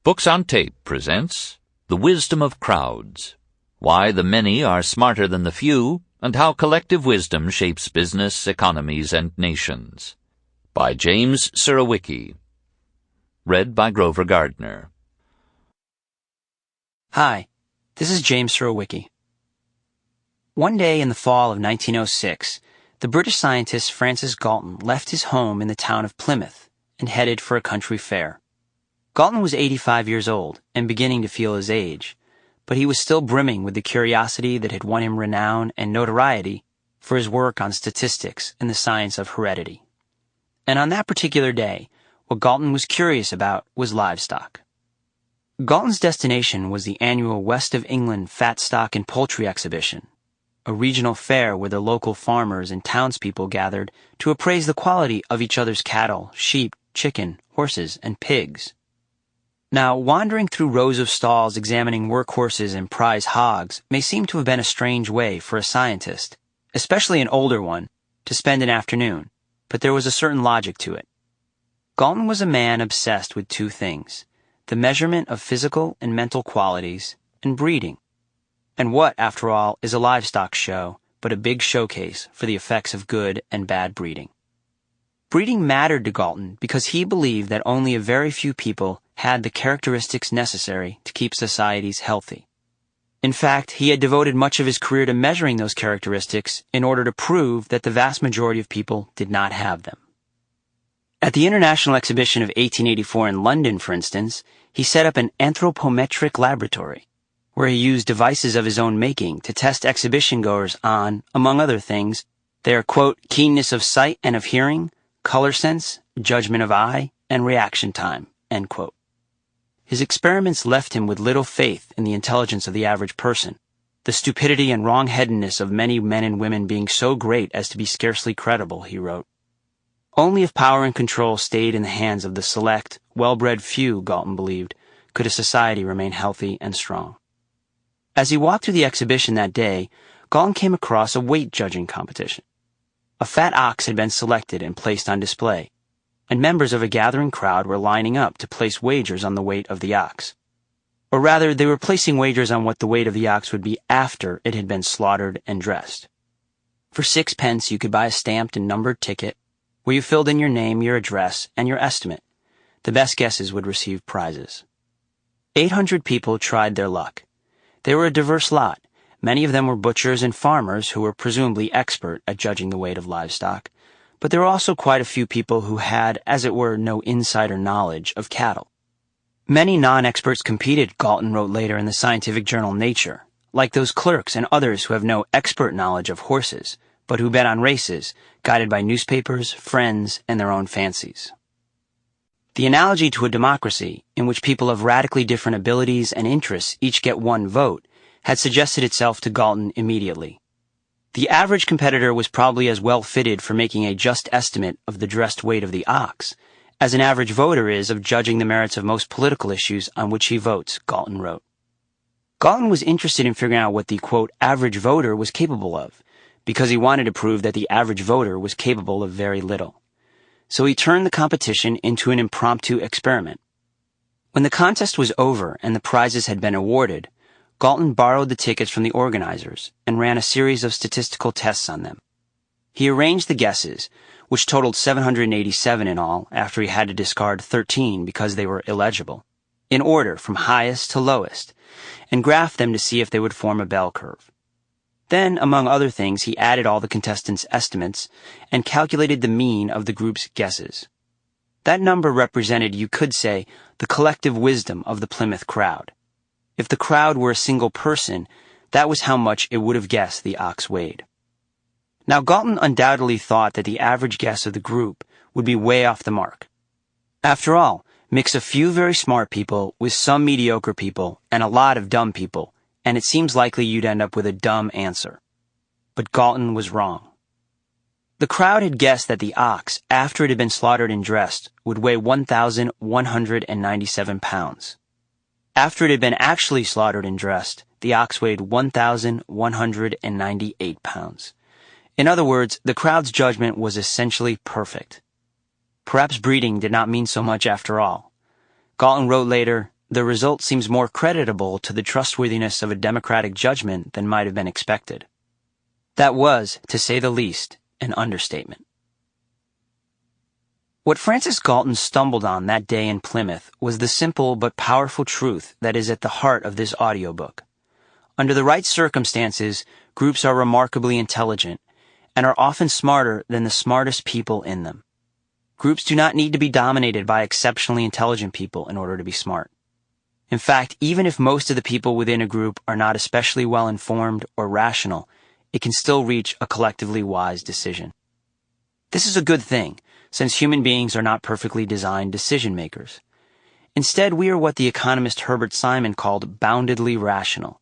Books on Tape presents The Wisdom of Crowds, Why the Many Are Smarter Than the Few, and How Collective Wisdom Shapes Business, Economies, and Nations, by James Surowiecki. Read by Grover Gardner. Hi, this is James Surowiecki. One day in the fall of 1906, the British scientist Francis Galton left his home in the town of Plymouth and headed for a country fair. Galton was 85 years old and beginning to feel his age, but he was still brimming with the curiosity that had won him renown and notoriety for his work on statistics and the science of heredity. And on that particular day, what Galton was curious about was livestock. Galton's destination was the annual West of England Fat Stock and Poultry Exhibition, a regional fair where the local farmers and townspeople gathered to appraise the quality of each other's cattle, sheep, chicken, horses, and pigs. Now, wandering through rows of stalls examining workhorses and prize hogs may seem to have been a strange way for a scientist, especially an older one, to spend an afternoon, but there was a certain logic to it. Galton was a man obsessed with two things: the measurement of physical and mental qualities, and breeding. And what, after all, is a livestock show but a big showcase for the effects of good and bad breeding? Breeding mattered to Galton because he believed that only a very few people had the characteristics necessary to keep societies healthy. In fact, he had devoted much of his career to measuring those characteristics in order to prove that the vast majority of people did not have them. At the International Exhibition of 1884 in London, for instance, he set up an anthropometric laboratory, where he used devices of his own making to test exhibition goers on, among other things, their, quote, keenness of sight and of hearing, color sense, judgment of eye, and reaction time, end quote. His experiments left him with little faith in the intelligence of the average person, the stupidity and wrong-headedness of many men and women being so great as to be scarcely credible, he wrote. Only if power and control stayed in the hands of the select, well-bred few, Galton believed, could a society remain healthy and strong. As he walked through the exhibition that day, Galton came across a weight-judging competition. A fat ox had been selected and placed on display, and members of a gathering crowd were lining up to place wagers on the weight of the ox. Or rather, they were placing wagers on what the weight of the ox would be after it had been slaughtered and dressed. For 6 pence, you could buy a stamped and numbered ticket where you filled in your name, your address, and your estimate. The best guesses would receive prizes. 800 people tried their luck. They were a diverse lot. Many of them were butchers and farmers who were presumably expert at judging the weight of livestock, but there were also quite a few people who had, as it were, no insider knowledge of cattle. Many non-experts competed, Galton wrote later in the scientific journal Nature, like those clerks and others who have no expert knowledge of horses, but who bet on races, guided by newspapers, friends, and their own fancies. The analogy to a democracy, in which people of radically different abilities and interests each get one vote, had suggested itself to Galton immediately. The average competitor was probably as well fitted for making a just estimate of the dressed weight of the ox as an average voter is of judging the merits of most political issues on which he votes, Galton wrote. Galton was interested in figuring out what the, quote, average voter was capable of, because he wanted to prove that the average voter was capable of very little. So he turned the competition into an impromptu experiment. When the contest was over and the prizes had been awarded, Galton borrowed the tickets from the organizers and ran a series of statistical tests on them. He arranged the guesses, which totaled 787 in all after he had to discard 13 because they were illegible, in order from highest to lowest, and graphed them to see if they would form a bell curve. Then, among other things, he added all the contestants' estimates and calculated the mean of the group's guesses. That number represented, you could say, the collective wisdom of the Plymouth crowd. If the crowd were a single person, that was how much it would have guessed the ox weighed. Now, Galton undoubtedly thought that the average guess of the group would be way off the mark. After all, mix a few very smart people with some mediocre people and a lot of dumb people, and it seems likely you'd end up with a dumb answer. But Galton was wrong. The crowd had guessed that the ox, after it had been slaughtered and dressed, would weigh 1,197 pounds. After it had been actually slaughtered and dressed, the ox weighed 1,198 pounds. In other words, the crowd's judgment was essentially perfect. Perhaps breeding did not mean so much after all. Galton wrote later, the result seems more creditable to the trustworthiness of a democratic judgment than might have been expected. That was, to say the least, an understatement. What Francis Galton stumbled on that day in Plymouth was the simple but powerful truth that is at the heart of this audiobook. Under the right circumstances, groups are remarkably intelligent and are often smarter than the smartest people in them. Groups do not need to be dominated by exceptionally intelligent people in order to be smart. In fact, even if most of the people within a group are not especially well informed or rational, it can still reach a collectively wise decision. This is a good thing, since human beings are not perfectly designed decision makers. Instead, we are what the economist Herbert Simon called boundedly rational.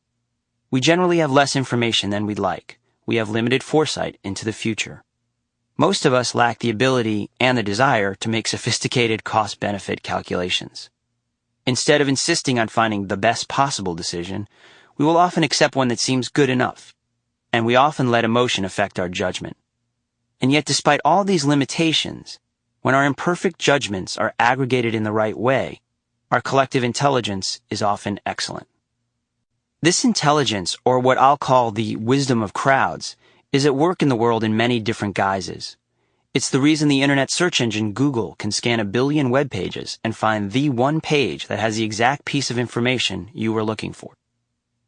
We generally have less information than we'd like. We have limited foresight into the future. Most of us lack the ability and the desire to make sophisticated cost-benefit calculations. Instead of insisting on finding the best possible decision, we will often accept one that seems good enough, and we often let emotion affect our judgment. And yet, despite all these limitations, when our imperfect judgments are aggregated in the right way, our collective intelligence is often excellent. This intelligence, or what I'll call the wisdom of crowds, is at work in the world in many different guises. It's the reason the internet search engine Google can scan 1 billion web pages and find the one page that has the exact piece of information you were looking for.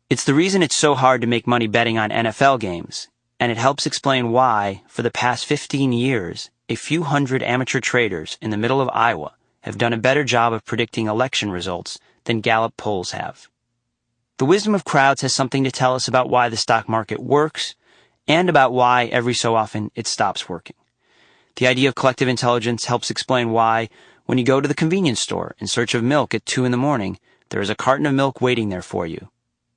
It's the reason it's so hard to make money betting on NFL games, and it helps explain why, for the past 15 years, a few hundred amateur traders in the middle of Iowa have done a better job of predicting election results than Gallup polls have. The wisdom of crowds has something to tell us about why the stock market works, and about why every so often it stops working. The idea of collective intelligence helps explain why, when you go to the convenience store in search of milk at 2 a.m, there is a carton of milk waiting there for you.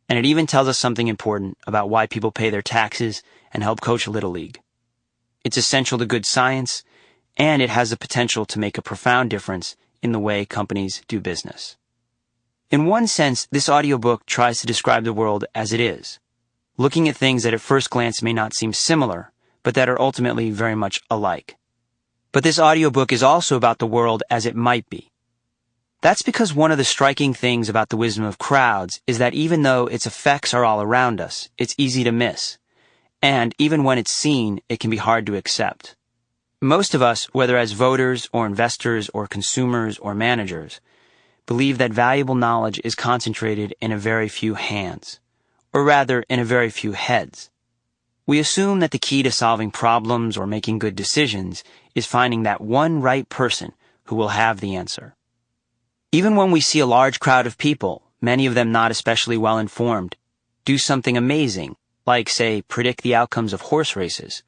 And it even tells us something important about why people pay their taxes and help coach Little League. It's essential to good science, and it has the potential to make a profound difference in the way companies do business. In one sense, this audiobook tries to describe the world as it is, looking at things that at first glance may not seem similar, but that are ultimately very much alike. But this audiobook is also about the world as it might be. That's because one of the striking things about the wisdom of crowds is that even though its effects are all around us, it's easy to miss. And even when it's seen, it can be hard to accept. Most of us, whether as voters or investors or consumers or managers, believe that valuable knowledge is concentrated in a very few hands, or rather in a very few heads. We assume that the key to solving problems or making good decisions is finding that one right person who will have the answer. Even when we see a large crowd of people, many of them not especially well informed, do something amazing, like, say, predict the outcomes of horse races,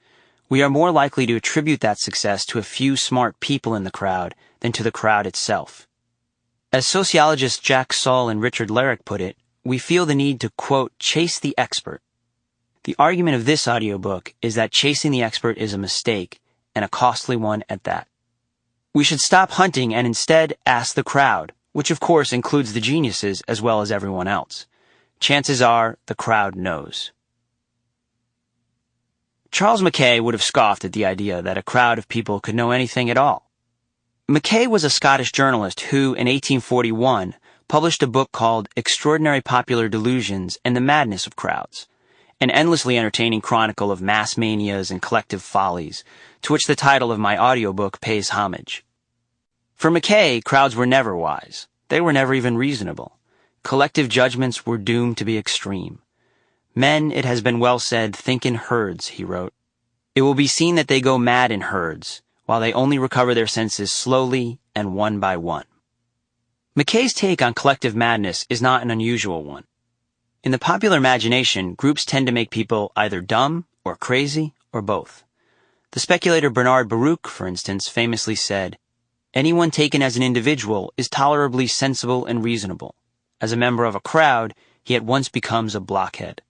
we are more likely to attribute that success to a few smart people in the crowd than to the crowd itself. As sociologists Jack Sull and Richard Larrick put it, we feel the need to, quote, chase the expert. The argument of this audiobook is that chasing the expert is a mistake, and a costly one at that. We should stop hunting and instead ask the crowd, which of course includes the geniuses as well as everyone else. Chances are the crowd knows. Charles Mackay would have scoffed at the idea that a crowd of people could know anything at all. Mackay was a Scottish journalist who, in 1841, published a book called Extraordinary Popular Delusions and the Madness of Crowds, an endlessly entertaining chronicle of mass manias and collective follies, to which the title of my audiobook pays homage. For Mackay, crowds were never wise. They were never even reasonable. Collective judgments were doomed to be extreme. Men, it has been well said, think in herds, he wrote. It will be seen that they go mad in herds, while they only recover their senses slowly and one by one. Mackay's take on collective madness is not an unusual one. In the popular imagination, groups tend to make people either dumb or crazy or both. The speculator Bernard Baruch, for instance, famously said, "Anyone taken as an individual is tolerably sensible and reasonable. As a member of a crowd, he at once becomes a blockhead."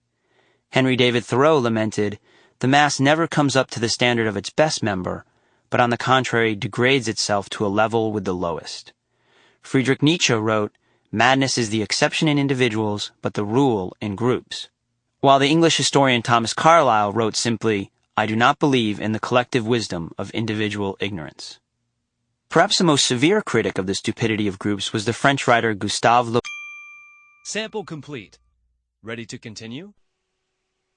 Henry David Thoreau lamented, "The mass never comes up to the standard of its best member, but on the contrary degrades itself to a level with the lowest." Friedrich Nietzsche wrote, "Madness is the exception in individuals, but the rule in groups." While the English historian Thomas Carlyle wrote simply, "I do not believe in the collective wisdom of individual ignorance." Perhaps the most severe critic of the stupidity of groups was the French writer Gustave Le Sample complete. Ready to continue?